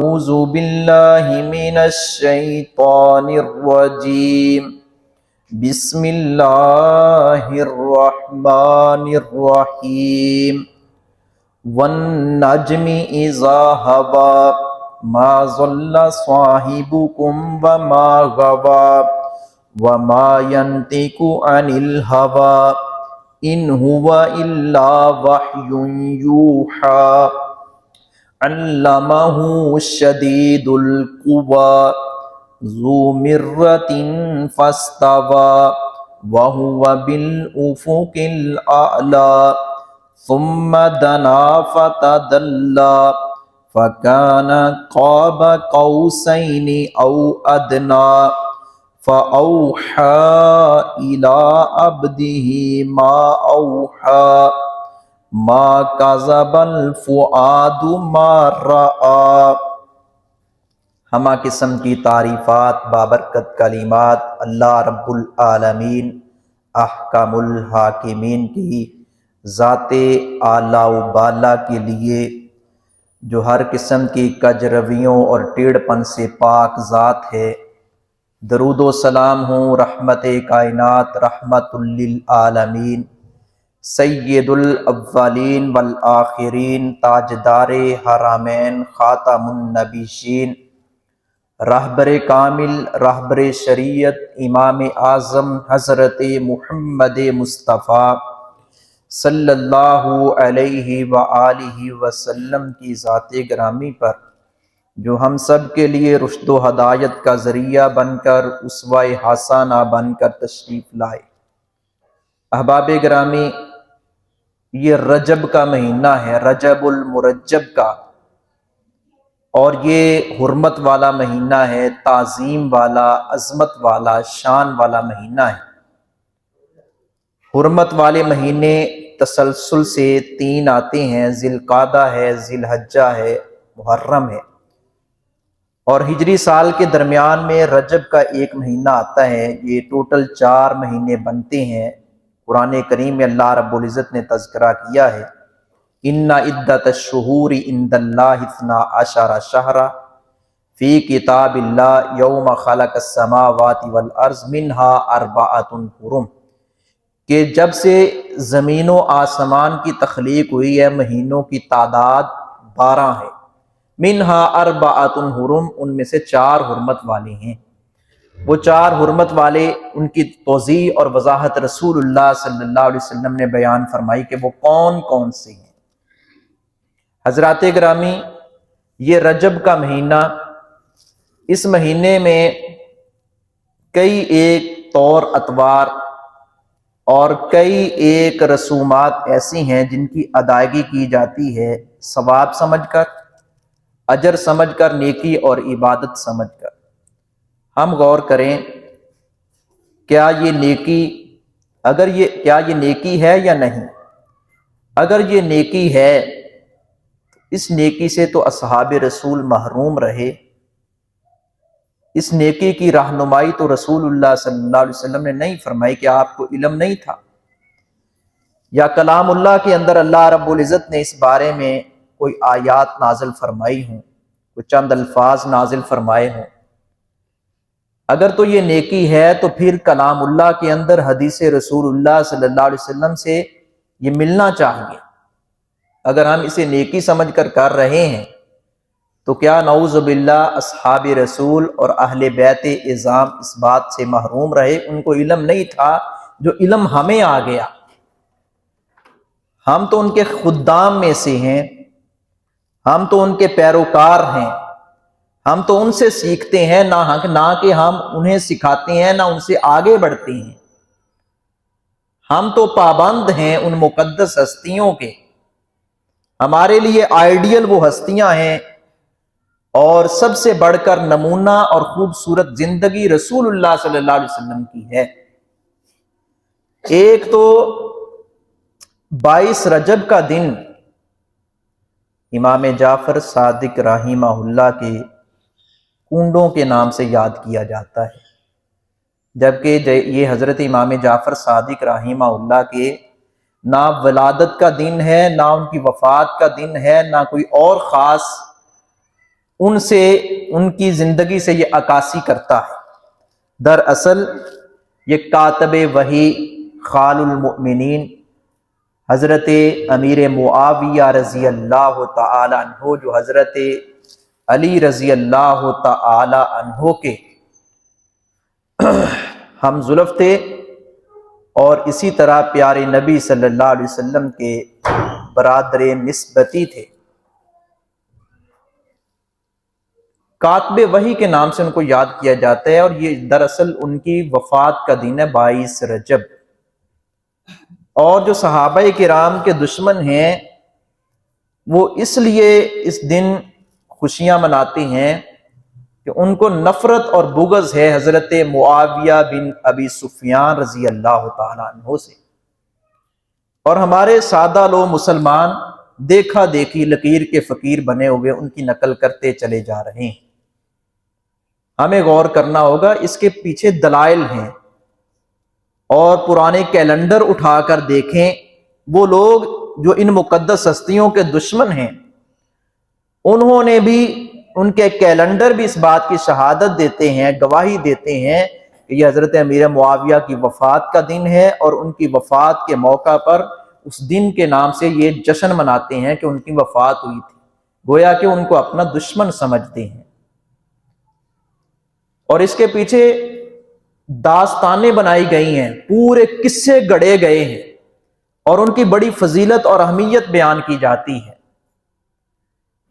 اعوذ باللہ من الشیطان الرجیم بسم اللہ الرحمن الرحیم والنجم اذا ہوا ما ضل صاحبکم وما غوا وما ينطق عن الهوى ان هو الا وحی یوحی علمہ شدید القوى ذو مرۃ فاستوى وهو بالافق الاعلى ثم دنا فتدلى فكان قاب قوسين او ادنى فأوحى إلى عبده ما أوحى ما كذب الفؤاد ما رأى۔ ہمہ قسم کی تعریفات بابرکت کلمات اللہ رب العالمین احکم الحاکمین کی ذات اعلیٰ و بالا کے لیے جو ہر قسم کی کج رویوں اور ٹیڑھ پن سے پاک ذات ہے۔ درود و سلام ہوں رحمت کائنات رحمت للعالمین سید الاولین والآخرین تاجدار حرمین خاتم النبیین رہبر کامل رہبر شریعت امام اعظم حضرت محمد مصطفیٰ صلی اللہ علیہ وآلہ وسلم کی ذات گرامی پر جو ہم سب کے لیے رشد و ہدایت کا ذریعہ بن کر اسوہ حسنہ بن کر تشریف لائے۔ احباب گرامی، یہ رجب کا مہینہ ہے، رجب المرجب کا، اور یہ حرمت والا مہینہ ہے، تعظیم والا، عظمت والا، شان والا مہینہ ہے۔ حرمت والے مہینے تسلسل سے 3 آتے ہیں، ذی القعدہ ہے، ذی الحجہ ہے، محرم ہے، اور ہجری سال کے درمیان میں رجب کا 1 مہینہ آتا ہے۔ یہ ٹوٹل 4 مہینے بنتے ہیں۔ قرآن کریم میں اللہ رب العزت نے تذکرہ کیا ہے ان عدۃ الشہور عند اللہ 12 شہرا فی کتاب اللہ یوم خلق السماوات والارض منہا 4 حرم، کہ جب سے زمین و آسمان کی تخلیق ہوئی ہے مہینوں کی تعداد 12 ہے۔ منہا 4 حرم، ان میں سے 4 حرمت والے ہیں۔ وہ 4 حرمت والے، ان کی توضیح اور وضاحت رسول اللہ صلی اللہ علیہ وسلم نے بیان فرمائی کہ وہ کون کون سے ہیں۔ حضرات گرامی، یہ رجب کا مہینہ، اس مہینے میں کئی ایک طور اتوار اور کئی ایک رسومات ایسی ہیں جن کی ادائیگی کی جاتی ہے ثواب سمجھ کر، اجر سمجھ کر، نیکی اور عبادت سمجھ کر۔ ہم غور کریں، کیا یہ نیکی ہے یا نہیں؟ اگر یہ نیکی ہے، اس نیکی سے تو اصحاب رسول محروم رہے، اس نیکی کی رہنمائی تو رسول اللہ صلی اللہ علیہ وسلم نے نہیں فرمائی، کہ آپ کو علم نہیں تھا، یا کلام اللہ کے اندر اللہ رب العزت نے اس بارے میں کوئی آیات نازل فرمائی ہوں، کوئی چند الفاظ نازل فرمائے ہوں۔ اگر تو یہ نیکی ہے تو پھر کلام اللہ کے اندر حدیث رسول اللہ صلی اللہ علیہ وسلم سے یہ ملنا چاہیے۔ اگر ہم اسے نیکی سمجھ کر کر رہے ہیں تو کیا نعوذ باللہ اصحاب رسول اور اہل بیت اعظام اس بات سے محروم رہے؟ ان کو علم نہیں تھا جو علم ہمیں آ گیا۔ ہم تو ان کے خدام میں سے ہیں، ہم تو ان کے پیروکار ہیں، ہم تو ان سے سیکھتے ہیں، نہ کہ ہم انہیں سکھاتے ہیں، نہ ان سے آگے بڑھتے ہیں۔ ہم تو پابند ہیں ان مقدس ہستیوں کے۔ ہمارے لیے آئیڈیل وہ ہستیاں ہیں، اور سب سے بڑھ کر نمونہ اور خوبصورت زندگی رسول اللہ صلی اللہ علیہ وسلم کی ہے۔ ایک تو 22 رجب کا دن امام جعفر صادق رحمہ اللہ کے کنڈوں کے نام سے یاد کیا جاتا ہے، جبکہ یہ حضرت امام جعفر صادق رحمہ اللہ کے نہ ولادت کا دن ہے، نہ ان کی وفات کا دن ہے، نہ کوئی اور خاص ان سے ان کی زندگی سے یہ عکاسی کرتا ہے۔ دراصل یہ کاتب وحی خال المؤمنین حضرت امیر معاویہ رضی اللہ تعالی عنہ، جو حضرت علی رضی اللہ تعالی عنہ کے ہم زلف تھے، اور اسی طرح پیارے نبی صلی اللہ علیہ وسلم کے برادر نسبتی تھے۔ کاتب وحی کے نام سے ان کو یاد کیا جاتا ہے، اور یہ دراصل ان کی وفات کا دن ہے 22 رجب۔ اور جو صحابہ کرام کے دشمن ہیں وہ اس لیے اس دن خوشیاں مناتے ہیں کہ ان کو نفرت اور بغض ہے حضرت معاویہ بن ابی سفیان رضی اللہ تعالیٰ عنہ سے، اور ہمارے سادہ لوگ مسلمان دیکھا دیکھی لکیر کے فقیر بنے ہوئے ان کی نقل کرتے چلے جا رہے ہیں۔ ہمیں غور کرنا ہوگا، اس کے پیچھے دلائل ہیں، اور پرانے کیلنڈر اٹھا کر دیکھیں، وہ لوگ جو ان مقدس ہستیوں کے دشمن ہیں انہوں نے بھی، ان کے کیلنڈر بھی اس بات کی شہادت دیتے ہیں، گواہی دیتے ہیں کہ یہ حضرت امیر معاویہ کی وفات کا دن ہے، اور ان کی وفات کے موقع پر اس دن کے نام سے یہ جشن مناتے ہیں کہ ان کی وفات ہوئی تھی، گویا کہ ان کو اپنا دشمن سمجھتے ہیں۔ اور اس کے پیچھے داستانیں بنائی گئی ہیں، پورے قصے گڑے گئے ہیں، اور ان کی بڑی فضیلت اور اہمیت بیان کی جاتی ہے۔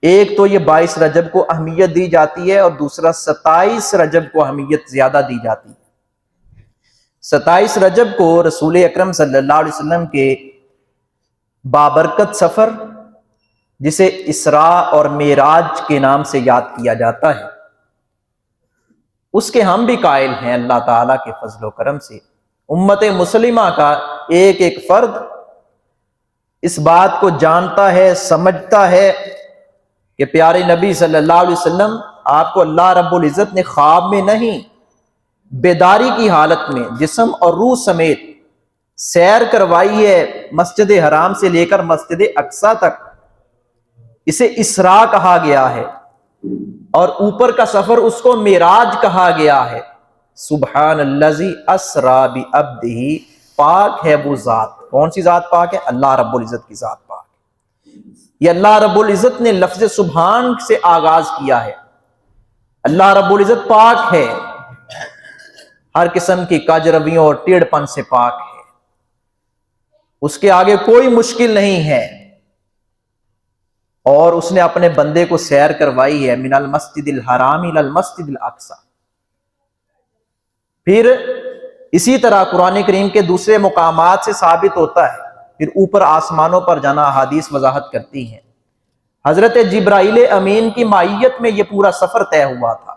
ایک تو یہ 22 رجب کو اہمیت دی جاتی ہے، اور دوسرا 27 رجب کو اہمیت زیادہ دی جاتی ہے۔ 27 رجب کو رسول اکرم صلی اللہ علیہ وسلم کے بابرکت سفر، جسے اسراء اور معراج کے نام سے یاد کیا جاتا ہے، اس کے ہم بھی قائل ہیں اللہ تعالیٰ کے فضل و کرم سے۔ امت مسلمہ کا ایک ایک فرد اس بات کو جانتا ہے، سمجھتا ہے کہ پیارے نبی صلی اللہ علیہ وسلم آپ کو اللہ رب العزت نے خواب میں نہیں، بیداری کی حالت میں جسم اور روح سمیت سیر کروائی ہے، مسجد حرام سے لے کر مسجد اقصیٰ تک۔ اسے اسراء کہا گیا ہے، اور اوپر کا سفر اس کو معراج کہا گیا ہے۔ سبحان الذی اسریٰ بعبدہ، پاک ہے وہ ذات۔ کون سی ذات پاک ہے؟ اللہ رب العزت کی ذات پاک ہے۔ یہ اللہ رب العزت نے لفظ سبحان سے آغاز کیا ہے۔ اللہ رب العزت پاک ہے، ہر قسم کی کج رویوں اور ٹیڑھ پن سے پاک ہے، اس کے آگے کوئی مشکل نہیں ہے، اور اس نے اپنے بندے کو سیر کروائی ہے من المسجد الحرام الی المسجد الاقصی۔ پھر اسی طرح قرآن کریم کے دوسرے مقامات سے ثابت ہوتا ہے، پھر اوپر آسمانوں پر جانا احادیث وضاحت کرتی ہیں۔ حضرت جبرائیل امین کی معیت میں یہ پورا سفر طے ہوا تھا،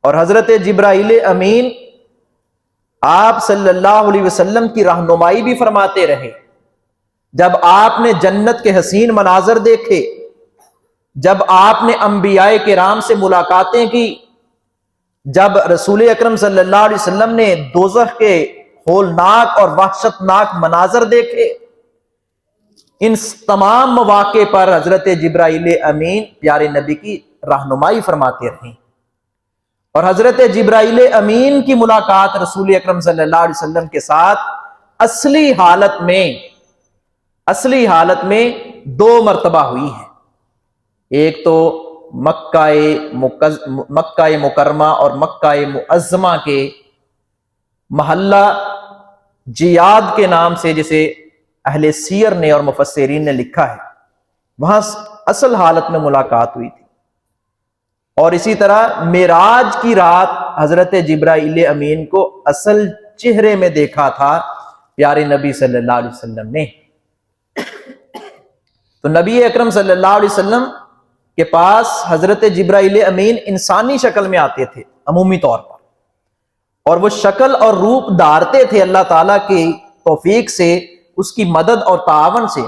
اور حضرت جبرائیل امین آپ صلی اللہ علیہ وسلم کی رہنمائی بھی فرماتے رہے۔ جب آپ نے جنت کے حسین مناظر دیکھے، جب آپ نے انبیاء کرام سے ملاقاتیں کی، جب رسول اکرم صلی اللہ علیہ وسلم نے دوزخ کے ہولناک اور وحشتناک مناظر دیکھے، ان تمام مواقع پر حضرت جبرائیل امین پیارے نبی کی رہنمائی فرماتے رہے، اور حضرت جبرائیل امین کی ملاقات رسول اکرم صلی اللہ علیہ وسلم کے ساتھ اصلی حالت میں 2 مرتبہ ہوئی ہے۔ ایک تو مکہ مکرمہ اور مکہ معظمہ کے محلہ جیاد کے نام سے، جسے اہل سیر نے اور مفسرین نے لکھا ہے، وہاں اصل حالت میں ملاقات ہوئی تھی۔ اور اسی طرح معراج کی رات حضرت جبرائیل امین کو اصل چہرے میں دیکھا تھا پیارے نبی صلی اللہ علیہ وسلم نے۔ تو نبی اکرم صلی اللہ علیہ وسلم کے پاس حضرت جبرائیل امین انسانی شکل میں آتے تھے عمومی طور پر، اور وہ شکل اور روپ دھارتے تھے اللہ تعالیٰ کی توفیق سے، اس کی مدد اور تعاون سے،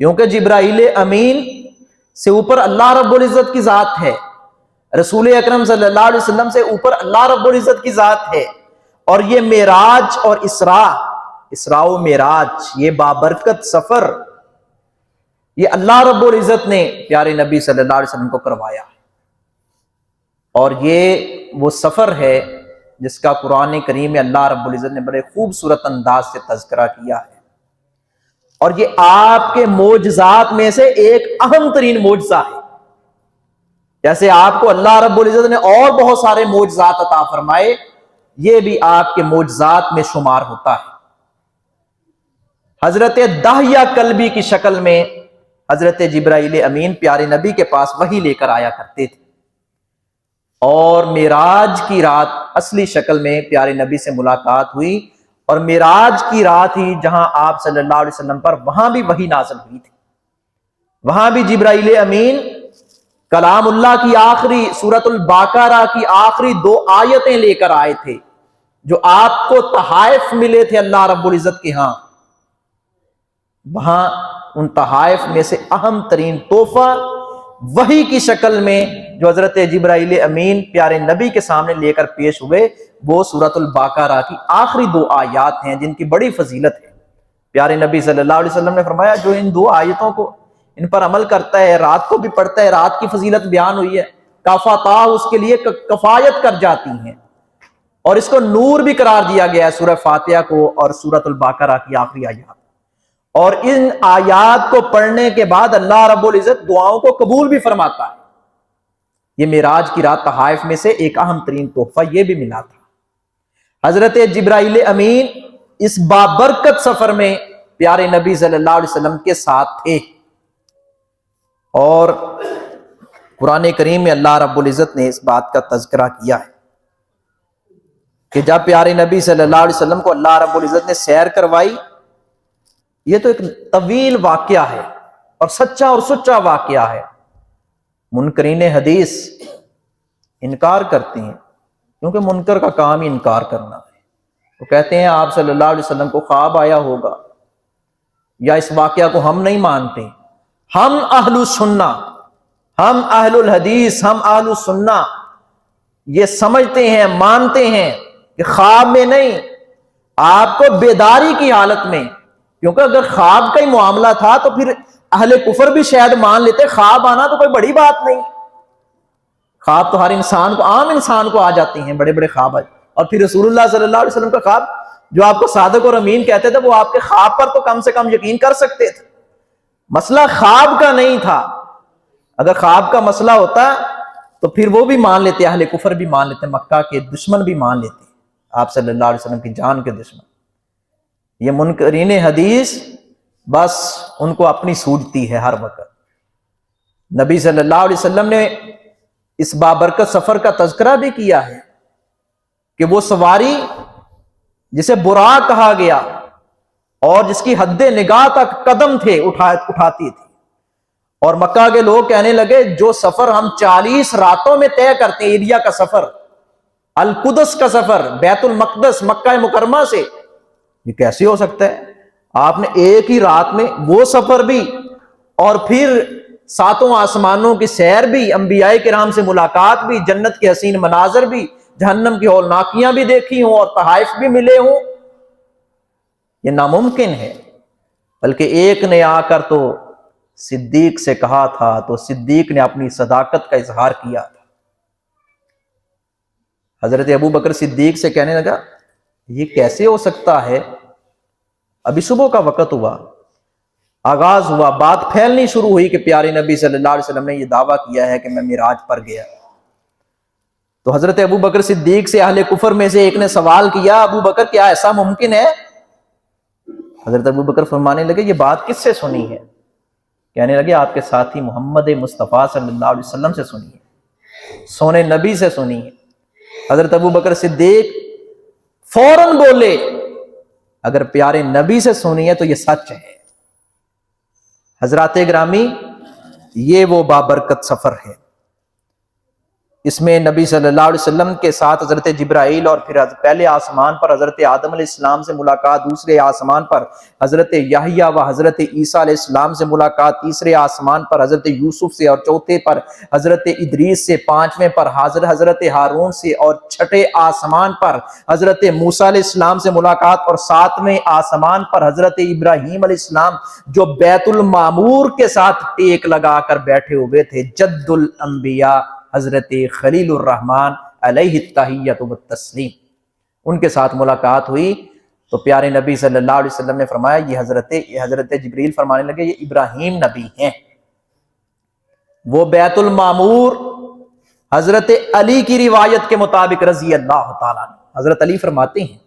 کیونکہ جبرائیل امین سے اوپر اللہ رب العزت کی ذات ہے، رسول اکرم صلی اللہ علیہ وسلم سے اوپر اللہ رب العزت کی ذات ہے۔ اور یہ معراج اور اسراء و معراج، یہ بابرکت سفر یہ اللہ رب العزت نے پیارے نبی صلی اللہ علیہ وسلم کو کروایا، اور یہ وہ سفر ہے جس کا قرآن کریم میں اللہ رب العزت نے بڑے خوبصورت انداز سے تذکرہ کیا ہے، اور یہ آپ کے معجزات میں سے ایک اہم ترین معجزہ ہے۔ جیسے آپ کو اللہ رب العزت نے اور بہت سارے معجزات عطا فرمائے، یہ بھی آپ کے معجزات میں شمار ہوتا ہے۔ حضرت دحیہ کلبی کی شکل میں حضرت جبرائیل امین پیارے نبی کے پاس وحی لے کر آیا کرتے تھے، اور معراج کی رات اصلی شکل میں پیارے نبی سے ملاقات ہوئی، اور معراج کی رات ہی جہاں آپ صلی اللہ علیہ وسلم پر وہاں بھی وحی نازل ہوئی تھی، وہاں بھی جبرائیل امین کلام اللہ کی آخری سورۃ البقرہ کی آخری 2 آیتیں لے کر آئے تھے، جو آپ کو تحائف ملے تھے اللہ رب العزت کے ہاں۔ وہاں ان تحائف میں سے اہم ترین تحفہ وحی کی شکل میں جو حضرت جبرائیل امین پیارے نبی کے سامنے لے کر پیش ہوئے، وہ سورۃ البقرہ کی آخری 2 آیات ہیں جن کی بڑی فضیلت ہے۔ پیارے نبی صلی اللہ علیہ وسلم نے فرمایا جو ان 2 آیتوں کو ان پر عمل کرتا ہے، رات کو بھی پڑھتا ہے، رات کی فضیلت بیان ہوئی ہے، کفاتا اس کے لیے کفایت کر جاتی ہیں، اور اس کو نور بھی قرار دیا گیا ہے سورہ فاتحہ کو اور سورۃ البقرہ کی آخری آیات۔ اور ان آیات کو پڑھنے کے بعد اللہ رب العزت دعاؤں کو قبول بھی فرماتا ہے۔ یہ معراج کی رات تحائف میں سے ایک اہم ترین تحفہ یہ بھی ملا تھا۔ حضرت جبرائیل امین اس بابرکت سفر میں پیارے نبی صلی اللہ علیہ وسلم کے ساتھ تھے، اور قرآن کریم میں اللہ رب العزت نے اس بات کا تذکرہ کیا ہے کہ جب پیارے نبی صلی اللہ علیہ وسلم کو اللہ رب العزت نے سیر کروائی، یہ تو ایک طویل واقعہ ہے اور سچا اور سچا واقعہ ہے۔ منکرین حدیث انکار کرتے ہیں، کیونکہ منکر کا کام ہی انکار کرنا ہے۔ وہ کہتے ہیں آپ صلی اللہ علیہ وسلم کو خواب آیا ہوگا، یا اس واقعہ کو ہم نہیں مانتے۔ ہم اہل السنہ، ہم اہل الحدیث، ہم اہل السنہ یہ سمجھتے ہیں، مانتے ہیں کہ خواب میں نہیں، آپ کو بیداری کی حالت میں، کیونکہ اگر خواب کا ہی معاملہ تھا تو پھر اہل کفر بھی شاید مان لیتے، خواب آنا تو کوئی بڑی بات نہیں، خواب تو ہر انسان کو، عام انسان کو آ جاتے ہیں بڑے بڑے خواب۔ اور پھر رسول اللہ صلی اللہ علیہ وسلم کا خواب جو آپ کو صادق اور امین کہتے تھے، وہ آپ کے خواب پر تو کم سے کم یقین کر سکتے تھے۔ مسئلہ خواب کا نہیں تھا، اگر خواب کا مسئلہ ہوتا تو پھر وہ بھی مان لیتے، اہل کفر بھی مان لیتے، مکہ کے دشمن بھی مان لیتے، آپ صلی اللہ علیہ وسلم کی جان کے دشمن۔ یہ منکرین حدیث بس ان کو اپنی سوجتی ہے ہر وقت۔ نبی صلی اللہ علیہ وسلم نے اس بابرکت سفر کا تذکرہ بھی کیا ہے کہ وہ سواری جسے براق کہا گیا اور جس کی حد نگاہ تک قدم تھے اٹھاتی تھی، اور مکہ کے لوگ کہنے لگے جو سفر ہم 40 راتوں میں طے کرتے ہیں، ایریا کا سفر، القدس کا سفر، بیت المقدس مکہ مکرمہ سے، یہ کیسے ہو سکتا ہے؟ آپ نے ایک ہی رات میں وہ سفر بھی، اور پھر 7 آسمانوں کی سیر بھی، انبیاء کرام سے ملاقات بھی، جنت کے حسین مناظر بھی، جہنم کی ہولناکیاں بھی دیکھی ہوں، اور تحائف بھی ملے ہوں، یہ ناممکن ہے۔ بلکہ ایک نے آ کر تو صدیق سے کہا تھا، تو صدیق نے اپنی صداقت کا اظہار کیا تھا۔ حضرت ابو بکر صدیق سے کہنے لگا یہ کیسے ہو سکتا ہے؟ ابھی صبح کا وقت ہوا، آغاز ہوا، بات پھیلنی شروع ہوئی کہ پیارے نبی صلی اللہ علیہ وسلم نے یہ دعویٰ کیا ہے کہ میں معراج پر گیا۔ تو حضرت ابو بکر صدیق سے اہل کفر میں سے ایک نے سوال کیا، ابو بکر کیا ایسا ممکن ہے؟ حضرت ابو بکر فرمانے لگے یہ بات کس سے سنی ہے؟ کہنے لگے آپ کے ساتھی محمد مصطفیٰ صلی اللہ علیہ وسلم سے سنی ہے، سونے نبی سے سنی ہے۔ حضرت ابو بکر صدیق فوراً بولے اگر پیارے نبی سے سنی ہے تو یہ سچ ہے۔ حضرات گرامی، یہ وہ بابرکت سفر ہے اس میں نبی صلی اللہ علیہ وسلم کے ساتھ حضرت جبرائیل، اور پھر پہلے آسمان پر حضرت آدم علیہ السلام سے ملاقات، دوسرے آسمان پر حضرت یحییٰ و حضرت عیسیٰ علیہ السلام سے ملاقات، تیسرے آسمان پر حضرت یوسف سے، اور چوتھے پر حضرت ادریس سے، پانچویں پر حضرت ہارون سے، اور چھٹے آسمان پر حضرت موسیٰ علیہ السلام سے ملاقات، اور ساتویں آسمان پر حضرت ابراہیم علیہ السلام جو بیت المعمور کے ساتھ ٹیک لگا کر بیٹھے ہوئے تھے، جد الانبیاء حضرت خلیل الرحمن علیہ التحیۃ والتسلیم، ان کے ساتھ ملاقات ہوئی۔ تو پیارے نبی صلی اللہ علیہ وسلم نے فرمایا یہ حضرت جبریل فرمانے لگے یہ ابراہیم نبی ہیں، وہ بیت المعمور حضرت علی کی روایت کے مطابق رضی اللہ تعالیٰ عنہ، حضرت علی فرماتے ہیں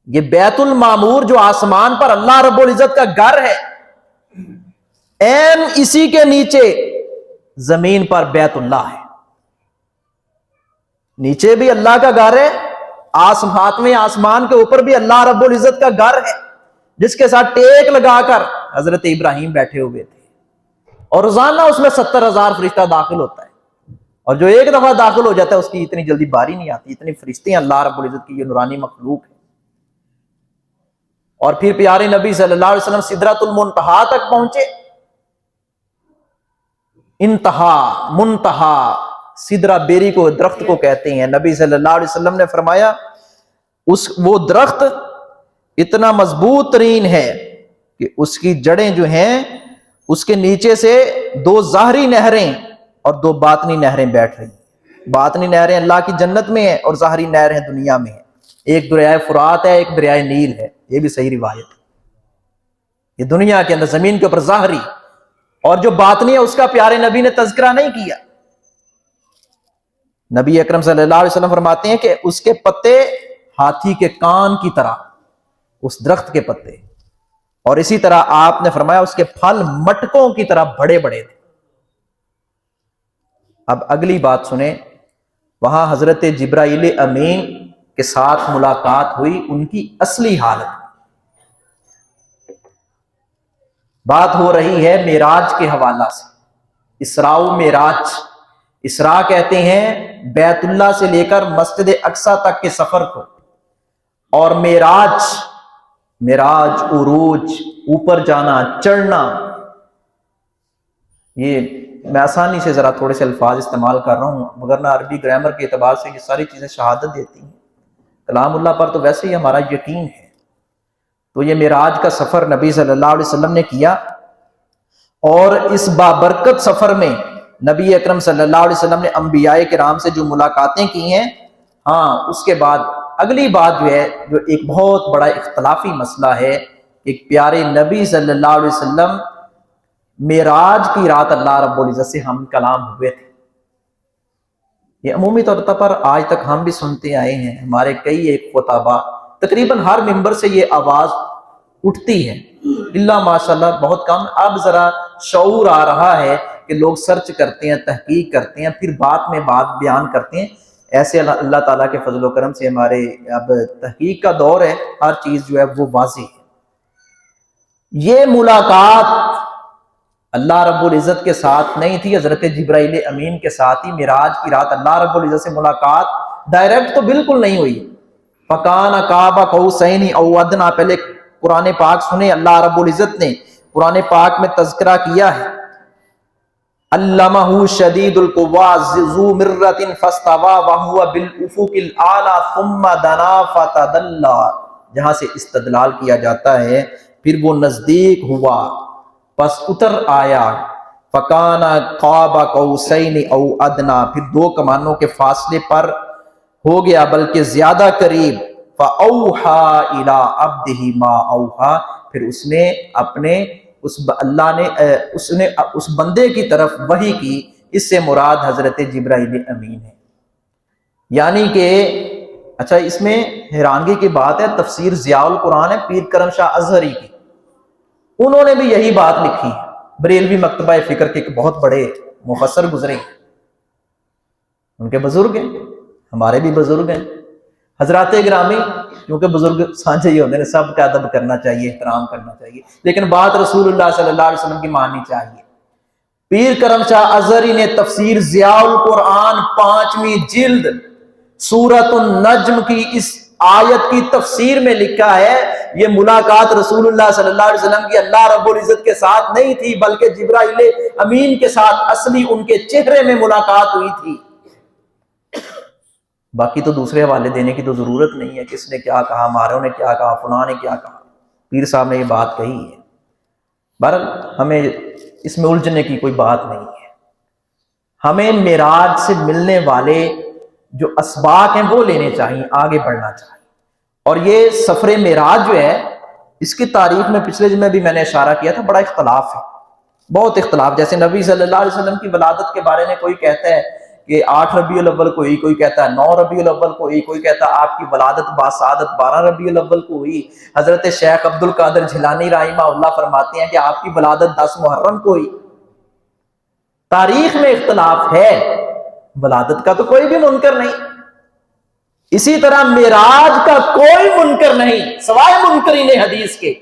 یہ بیت المعمور جو آسمان پر اللہ رب العزت کا گھر ہے، این اسی کے نیچے زمین پر بیت اللہ ہے، نیچے بھی اللہ کا گھر ہے، ہاتویں آسمان کے اوپر بھی اللہ رب العزت کا گھر ہے، جس کے ساتھ ٹیک لگا کر حضرت ابراہیم بیٹھے ہوئے تھے، اور روزانہ اس میں 70,000 فرشتہ داخل ہوتا ہے، اور جو ایک دفعہ داخل ہو جاتا ہے اس کی اتنی جلدی باری نہیں آتی، اتنی فرشتے ہیں اللہ رب العزت کی، یہ نورانی مخلوق ہے۔ اور پھر پیارے نبی صلی اللہ علیہ وسلم سدرۃ المنتہا تک پہنچے، انتہا منتہا سدرہ بیری کو درخت کو کہتے ہیں، نبی صلی اللہ علیہ وسلم نے فرمایا وہ درخت اتنا مضبوط ترین ہے کہ اس کی جڑیں جو ہیں اس کے نیچے سے 2 ظاہری نہریں اور 2 باطنی نہریں بیٹھ رہی، باطنی نہریں اللہ کی جنت میں ہیں اور ظاہری نہریں دنیا میں ہیں، ایک دریائے فرات ہے، ایک دریائے نیل ہے، یہ بھی صحیح روایت ہے، یہ دنیا کے اندر زمین کے اوپر ظاہری، اور جو باطنی ہے اس کا پیارے نبی نے تذکرہ نہیں کیا۔ نبی اکرم صلی اللہ علیہ وسلم فرماتے ہیں کہ اس کے پتے ہاتھی کے کان کی طرح، اس درخت کے پتے، اور اسی طرح آپ نے فرمایا اس کے پھل مٹکوں کی طرح بڑے بڑے تھے۔ اب اگلی بات سنیں، وہاں حضرت جبرائیل امین کے ساتھ ملاقات ہوئی، ان کی اصلی حالت، بات ہو رہی ہے معراج کے حوالہ سے، اسراء و معراج۔ اسراء کہتے ہیں بیت اللہ سے لے کر مسجد اقصی تک کے سفر کو، اور معراج عروج، اوپر جانا، چڑھنا۔ یہ میں آسانی سے ذرا تھوڑے سے الفاظ استعمال کر رہا ہوں، مگر نہ عربی گرامر کے اعتبار سے یہ ساری چیزیں شہادت دیتی ہیں، کلام اللہ پر تو ویسے ہی ہمارا یقین ہے۔ تو یہ معراج کا سفر نبی صلی اللہ علیہ وسلم نے کیا، اور اس بابرکت سفر میں نبی اکرم صلی اللہ علیہ وسلم نے انبیاء کرام سے جو ملاقاتیں کی ہیں، اس کے بعد اگلی بات جو ہے، جو ایک بہت بڑا اختلافی مسئلہ ہے، ایک پیارے نبی صلی اللہ علیہ وسلم معراج کی رات اللہ رب العزت سے ہم کلام ہوئے تھے۔ یہ عمومی طور پر آج تک ہم بھی سنتے آئے ہیں، ہمارے کئی ایک خطباء، تقریباً ہر ممبر سے یہ آواز اٹھتی ہے، اللہ ماشاءاللہ بہت کم، اب ذرا شعور آ رہا ہے کہ لوگ سرچ کرتے ہیں، تحقیق کرتے ہیں، پھر بات میں بات بیان کرتے ہیں۔ ایسے اللہ تعالیٰ کے فضل و کرم سے ہمارے اب تحقیق کا دور ہے، ہر چیز جو ہے وہ واضح ہے۔ یہ ملاقات اللہ رب العزت کے ساتھ نہیں تھی، حضرت جبرائیل امین کے ساتھ ہی معراج کی رات اللہ رب العزت سے ملاقات ڈائریکٹ تو بالکل نہیں ہوئی۔ فَكَانَ قَابَ قَوْسَيْنِ أَوْ أَدْنَىٰ، پہلے قرآن پاک سنیں، اللہ رب العزت نے قرآن پاک میں تذکرہ کیا ہے، علمہ شدید القویٰ ذو مرۃ فاستویٰ وہو بالافق الاعلیٰ ثم دنا فتدلی، جہاں سے استدلال کیا جاتا ہے پھر وہ نزدیک ہوا پس اتر آیا، فکان قاب قوسین او ادنیٰ، پھر 2 کمانوں کے فاصلے پر ہو گیا بلکہ زیادہ قریب، فاوحیٰ الی عبدہ ما اوحیٰ، پھر اس نے اپنے اللہ نے اس بندے کی طرف وحی کی، اس سے مراد حضرت جبرائیل امین ہے۔ یعنی کہ اچھا، اس میں حیرانگی کی بات ہے، تفسیر ضیاء القرآن ہے پیر کرم شاہ ازہری کی، انہوں نے بھی یہی بات لکھی، بریلوی مکتبہ فکر کے ایک بہت بڑے مفسر گزرے، ان کے بزرگ ہیں، ہمارے بھی بزرگ ہیں حضرات گرامی، کیونکہ بزرگ سانجھے ہی ہوتے ہیں، سب کا ادب کرنا چاہیے، احترام کرنا چاہیے، لیکن بات رسول اللہ صلی اللہ علیہ وسلم کی ماننی چاہیے۔ پیر کرم شاہ ازہری نے تفسیر ضیاء القرآن 5ویں جلد سورۃ النجم کی اس آیت کی تفسیر میں لکھا ہے یہ ملاقات رسول اللہ صلی اللہ علیہ وسلم کی اللہ رب العزت کے ساتھ نہیں تھی، بلکہ جبرائیل امین کے ساتھ اصلی ان کے چہرے میں ملاقات ہوئی تھی۔ باقی تو دوسرے حوالے دینے کی تو ضرورت نہیں ہے، کس نے کیا کہا، مارو نے کیا کہا، فلاں نے کیا کہا، پیر صاحب نے یہ بات کہی ہے۔ بہرحال ہمیں اس میں الجھنے کی کوئی بات نہیں ہے، ہمیں معراج سے ملنے والے جو اسباق ہیں وہ لینے چاہیے، آگے بڑھنا چاہیے۔ اور یہ سفر معراج جو ہے اس کی تاریخ میں پچھلے جمعے بھی میں نے اشارہ کیا تھا، بڑا اختلاف ہے، بہت اختلاف۔ جیسے نبی صلی اللہ علیہ وسلم کی ولادت کے بارے میں کوئی کہتا ہے کہ 8 ربیع الاول کو ہوئی، کوئی کہتا ہے 9 ربیع الاول کو ہوئی، کوئی کہتا ہے آپ کی ولادت باسعادت 12 ربیع الاول کو ہوئی۔ حضرت شیخ عبد القادر جیلانی رحمہ اللہ فرماتے ہیں کہ آپ کی ولادت 10 محرم کو ہوئی۔ تاریخ میں اختلاف ہے، ولادت کا تو کوئی بھی منکر نہیں، اسی طرح معراج کا کوئی منکر نہیں سوائے منکرین حدیث کے۔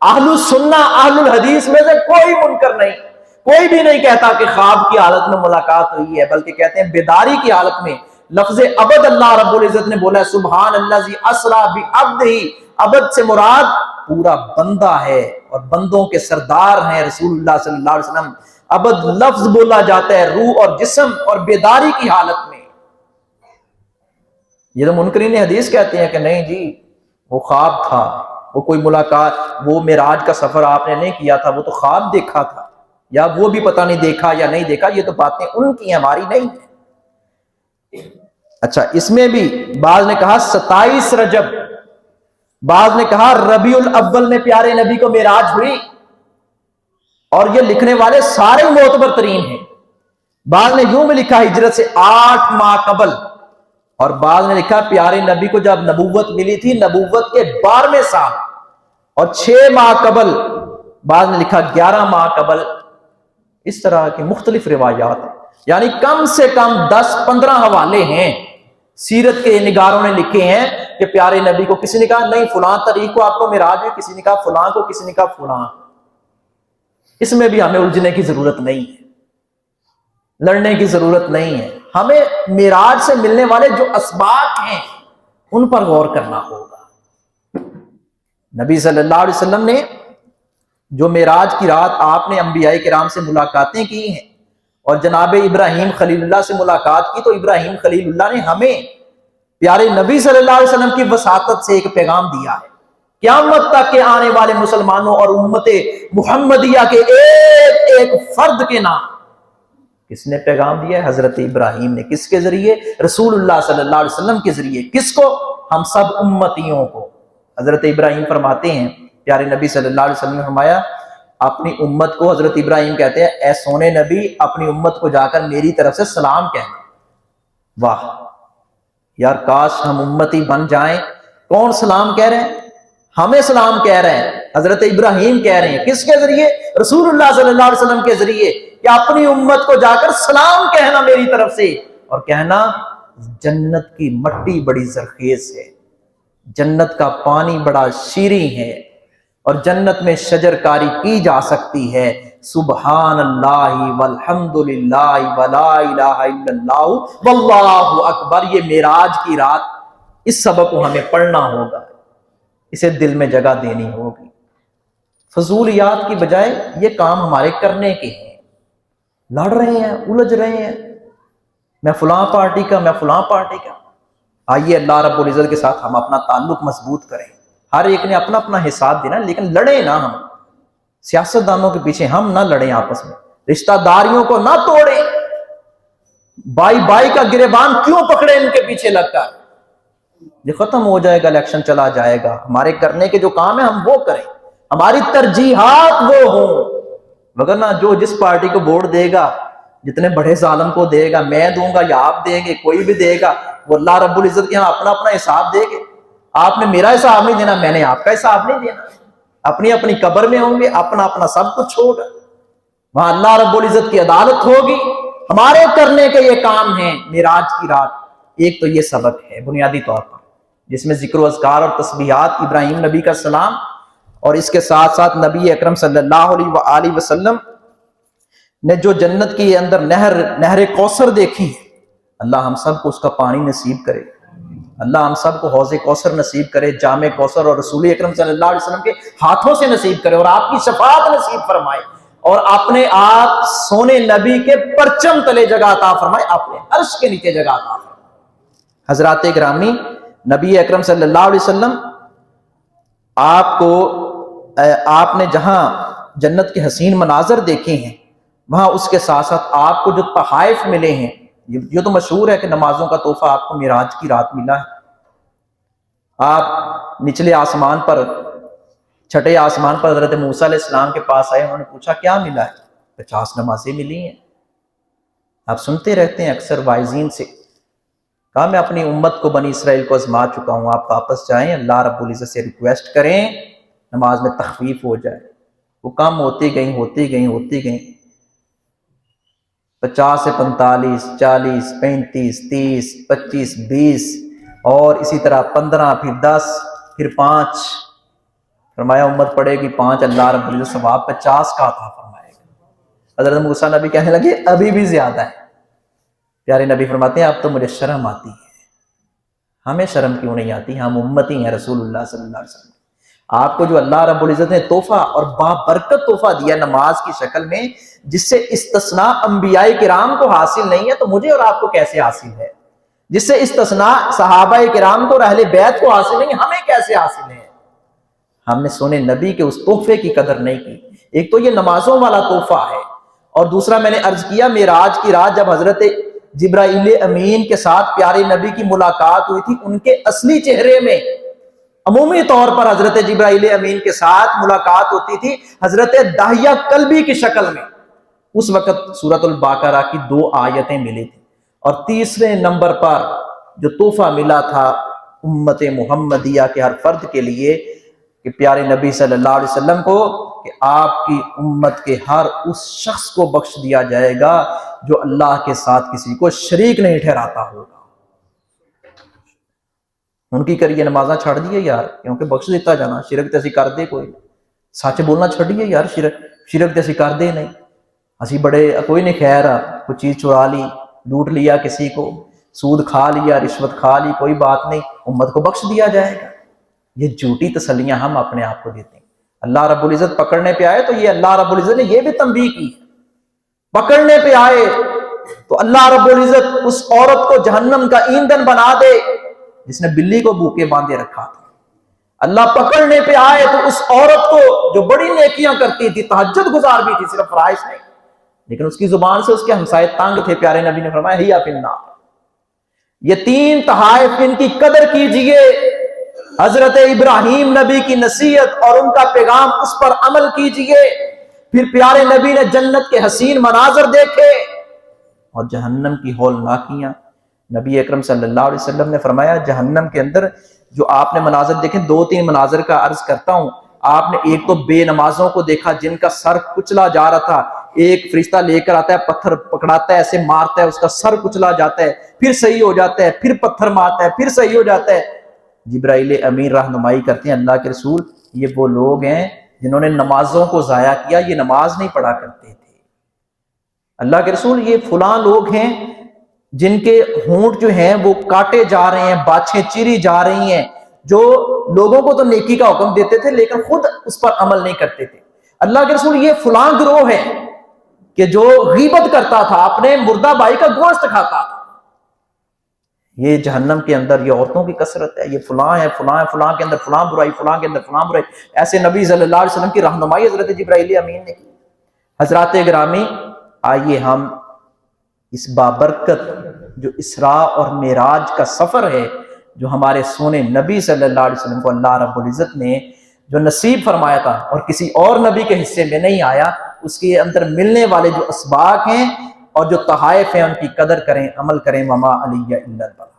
اہل السنہ اہل الحدیث میں سے کوئی منکر نہیں، کوئی بھی نہیں کہتا کہ خواب کی حالت میں ملاقات ہوئی ہے، بلکہ کہتے ہیں بیداری کی حالت میں۔ لفظ عبد اللہ رب العزت نے بولا ہے سبحان الذی اسری بعبدہ، عبد سے مراد پورا بندہ ہے اور بندوں کے سردار ہیں رسول اللہ صلی اللہ علیہ وسلم۔ عبد لفظ بولا جاتا ہے روح اور جسم اور بیداری کی حالت میں۔ یہ تو منکرین حدیث کہتے ہیں کہ نہیں جی وہ خواب تھا، وہ کوئی ملاقات، وہ معراج کا سفر آپ نے نہیں کیا تھا، وہ تو خواب دیکھا تھا، یا وہ بھی پتہ نہیں دیکھا یا نہیں دیکھا، یہ تو باتیں ان کی ہیں، ہماری نہیں ہیں۔ اچھا، اس میں بھی بعض نے کہا 27 رجب، بعض نے کہا ربیع الاول میں پیارے نبی کو معراج ہوئی، اور یہ لکھنے والے سارے معتبر ترین ہیں۔ بعض نے یوں بھی لکھا ہجرت سے 8 ماہ قبل، اور بعض نے لکھا پیارے نبی کو جب نبوت ملی تھی نبوت کے 12ویں سال اور 6 ماہ قبل، بعض نے لکھا 11 ماہ قبل۔ اس طرح کی مختلف روایات ہیں، یعنی کم سے کم 10-15 حوالے ہیں سیرت کے نگاروں نے لکھے ہیں کہ پیارے نبی کو کسی نے کہا نہیں فلاں تاریخ کو آپ کو معراج ہوئی، کسی نے کہا فلاں کو، کسی نے کہا فلاں۔ اس میں بھی ہمیں الجھنے کی ضرورت نہیں ہے، لڑنے کی ضرورت نہیں ہے، ہمیں معراج سے ملنے والے جو اسباق ہیں ان پر غور کرنا ہوگا۔ نبی صلی اللہ علیہ وسلم نے جو معراج کی رات آپ نے انبیاء کرام سے ملاقاتیں کی ہیں اور جناب ابراہیم خلیل اللہ سے ملاقات کی، تو ابراہیم خلیل اللہ نے ہمیں پیارے نبی صلی اللہ علیہ وسلم کی وساطت سے ایک پیغام دیا ہے۔ قیامت تک کے آنے والے مسلمانوں اور امت محمدیہ کے ایک ایک فرد کے نام کس نے پیغام دیا ہے؟ حضرت ابراہیم نے۔ کس کے ذریعے؟ رسول اللہ صلی اللہ علیہ وسلم کے ذریعے۔ کس کو؟ ہم سب امتیوں کو۔ حضرت ابراہیم فرماتے ہیں، پیارے نبی صلی اللہ علیہ وسلم نے فرمایا اپنی امت کو، حضرت ابراہیم کہتے ہیں اے سونے نبی اپنی امت کو جا کر میری طرف سے سلام کہنا۔ واہ یار، کاش ہم امتی بن جائیں۔ کون سلام کہہ رہے ہیں؟ ہمیں سلام کہہ رہے ہیں، حضرت ابراہیم کہہ رہے ہیں۔ کس کے ذریعے؟ رسول اللہ صلی اللہ علیہ وسلم کے ذریعے، کہ اپنی امت کو جا کر سلام کہنا میری طرف سے، اور کہنا جنت کی مٹی بڑی زرخیز ہے، جنت کا پانی بڑا شیریں ہے، اور جنت میں شجر کاری کی جا سکتی ہے۔ سبحان اللہ والحمد للہ ولا الہ الا اللہ واللہ اکبر۔ یہ معراج کی رات، اس سبق کو ہمیں پڑھنا ہوگا، اسے دل میں جگہ دینی ہوگی۔ فضولیات کی بجائے یہ کام ہمارے کرنے کے ہیں۔ لڑ رہے ہیں، الجھ رہے ہیں، میں فلاں پارٹی کا، میں فلاں پارٹی کا۔ آئیے اللہ رب العزت کے ساتھ ہم اپنا تعلق مضبوط کریں۔ ہر ایک نے اپنا اپنا حساب دینا، لیکن لڑیں نہ، ہم سیاست دانوں کے پیچھے ہم نہ لڑیں، آپس میں رشتہ داریوں کو نہ توڑیں۔ بائی بائی کا گریبان کیوں پکڑے ان کے پیچھے لگ کر؟ یہ ختم ہو جائے گا، الیکشن چلا جائے گا، ہمارے کرنے کے جو کام ہیں ہم وہ کریں، ہماری ترجیحات وہ ہوں۔ وگرنہ جو جس پارٹی کو ووٹ دے گا، جتنے بڑے ظالم کو دے گا، میں دوں گا یا آپ دیں گے، کوئی بھی دے گا، وہ اللہ رب العزت کے ہاں اپنا اپنا حساب دے گے۔ آپ نے میرا حساب نہیں دینا، میں نے آپ کا حساب نہیں دینا، اپنی اپنی قبر میں ہوں گے، اپنا اپنا سب کچھ ہوگا، وہاں اللہ رب العزت کی عدالت ہوگی۔ ہمارے کرنے کے یہ کام ہیں معراج کی رات۔ ایک تو یہ سبق ہے بنیادی طور پر، جس میں ذکر و اذکار اور تسبیحات ابراہیم نبی کا سلام، اور اس کے ساتھ ساتھ نبی اکرم صلی اللہ علیہ وآلہ وسلم نے جو جنت کے اندر نہر کوثر دیکھی ہے، اللہ ہم سب کو اس کا پانی نصیب کرے، اللہ ہم سب کو حوض کوثر نصیب کرے، جام کوثر، اور رسول اکرم صلی اللہ علیہ وسلم کے ہاتھوں سے نصیب کرے، اور آپ کی شفاعت نصیب فرمائے، اور اپنے آپ سونے نبی کے پرچم تلے جگہ عطا فرمائے، اپنے عرش کے نیچے جگہ عطا فرمائے۔ حضرات گرامی، نبی اکرم صلی اللہ علیہ وسلم آپ نے جہاں جنت کے حسین مناظر دیکھے ہیں، وہاں اس کے ساتھ ساتھ آپ کو جو تحائف ملے ہیں، یہ تو مشہور ہے کہ نمازوں کا تحفہ آپ کو معراج کی رات ملا ہے۔ آپ نچلے آسمان پر، چھٹے آسمان پر حضرت موسیٰ علیہ السلام کے پاس آئے، انہوں نے پوچھا کیا ملا ہے؟ 50 نمازیں ملی ہیں۔ آپ سنتے رہتے ہیں اکثر واعظین سے، کہا میں اپنی امت کو، بنی اسرائیل کو آزما چکا ہوں، آپ واپس جائیں، اللہ رب العزت سے ریکویسٹ کریں نماز میں تخفیف ہو جائے۔ وہ کم ہوتی گئیں 50 سے 45، 40، 35، 30، 25، 20، اور اسی طرح 15، پھر 10، پھر 5۔ فرمایا امت پڑے گی 5، اللہ رب العزت ثواب 50 کا عطا فرمائے گا۔ حضرت موسیٰ نبی کہنے لگے ابھی بھی زیادہ ہے۔ پیارے نبی فرماتے ہیں اب تو مجھے شرم آتی ہے۔ ہمیں شرم کیوں نہیں آتی؟ ہم امتی ہیں رسول اللہ صلی اللہ علیہ وسلم۔ آپ کو جو اللہ رب العزت نے تحفہ اور بابرکت تحفہ دیا نماز کی شکل میں، جس سے استثناء انبیاء کرام کو حاصل نہیں ہے، تو مجھے اور آپ کو کیسے حاصل ہے؟ جس سے استثناء صحابہ کرام کو اور اہل بیت کو حاصل نہیں، ہمیں کیسے حاصل ہے؟ ہم نے سونے نبی کے اس تحفے کی قدر نہیں کی۔ ایک تو یہ نمازوں والا تحفہ ہے، اور دوسرا میں نے عرض کیا معراج کی رات جب حضرت جبرائیل امین کے ساتھ پیارے نبی کی ملاقات ہوئی تھی، ان کے اصلی چہرے میں عمومی طور پر حضرت جبرائیل امین کے ساتھ ملاقات ہوتی تھی حضرت داہیہ قلبی کی شکل میں۔ اس وقت سورۃ البقرہ کی 2 آیتیں ملی تھی، اور تیسرے نمبر پر جو تحفہ ملا تھا امت محمدیہ کے ہر فرد کے لیے، کہ پیارے نبی صلی اللہ علیہ وسلم کو، کہ آپ کی امت کے ہر اس شخص کو بخش دیا جائے گا جو اللہ کے ساتھ کسی کو شریک نہیں ٹھہراتا ہوگا۔ ان کی کریے نمازاں چھڑ دیے یار، کیونکہ بخش دیتا جانا، شرک تے اسی کر دے، کوئی سچ بولنا چھڑیے یار، شرک تے اسی کر دے نہیں، اسی بڑے کوئی نہیں، خیر کوئی چیز چرا لی، لوٹ لیا کسی کو، سود کھا لیا، رشوت کھا لی، کوئی بات نہیں، امت کو بخش دیا جائے گا۔ یہ جھوٹی تسلیاں ہم اپنے آپ کو دیتے ہیں۔ اللہ رب العزت پکڑنے پہ آئے تو یہ اللہ رب العزت نے یہ بھی تنبیہ کی، پکڑنے پہ آئے تو اللہ رب العزت اس عورت کو جہنم کا ایندھن بنا دے جس نے بلی کو بھوکے باندھے رکھا تھا۔ اللہ پکڑنے پہ آئے تو اس عورت کو جو بڑی نیکیاں کرتی تھی، تہجد گزار بھی تھی، صرف فرائض نہیں، لیکن اس کی زبان سے اس کے ہمسائے تنگ تھے، پیارے نبی نے فرمایا ہی فی النار۔ یہ 3 تحائف، ان کی قدر کیجئے۔ حضرت ابراہیم نبی کی نصیحت اور ان کا پیغام، اس پر عمل کیجئے۔ پھر پیارے نبی نے جنت کے حسین مناظر دیکھے اور جہنم کی ہولناکیاں۔ نبی اکرم صلی اللہ علیہ وسلم نے فرمایا جہنم کے اندر جو آپ نے مناظر دیکھے، 2-3 مناظر کا عرض کرتا ہوں۔ آپ نے ایک تو بے نمازوں کو دیکھا جن کا سر کچلا جا رہا تھا، ایک فرشتہ لے کر آتا ہے، پتھر پکڑاتا ہے، ایسے مارتا ہے، اس کا سر کچلا جاتا ہے، پھر صحیح ہو جاتا ہے، پھر پتھر مارتا ہے، پھر صحیح ہو جاتا ہے۔ جبرائیل امین رہنمائی کرتے ہیں، اللہ کے رسول یہ وہ لوگ ہیں جنہوں نے نمازوں کو ضائع کیا، یہ نماز نہیں پڑھا کرتے تھے۔ اللہ کے رسول یہ فلاں لوگ ہیں جن کے ہونٹ جو ہیں وہ کاٹے جا رہے ہیں، باچھیں چیری جا رہی ہیں، جو لوگوں کو تو نیکی کا حکم دیتے تھے لیکن خود اس پر عمل نہیں کرتے تھے۔ اللہ کے رسول یہ فلاں گروہ ہے کہ جو غیبت کرتا تھا، اپنے مردہ بھائی کا گوشت کھاتا تھا۔ یہ جہنم کے اندر یہ عورتوں کی کثرت ہے، یہ فلاں ہے، فلاں ہے، فلاں کے اندر فلاں برائی، فلاں کے اندر فلاں برائی، ایسے نبی صلی اللہ علیہ وسلم کی رہنمائی حضرت جبرائیل امین نے کی۔ حضرات گرامی، آئیے ہم اس بابرکت جو اسراء اور معراج کا سفر ہے، جو ہمارے سونے نبی صلی اللہ علیہ وسلم کو اللہ رب العزت نے جو نصیب فرمایا تھا اور کسی اور نبی کے حصے میں نہیں آیا، اس کے اندر ملنے والے جو اسباق ہیں اور جو تحائف ہیں ان کی قدر کریں، عمل کریں۔ وما علی الا البلاغ۔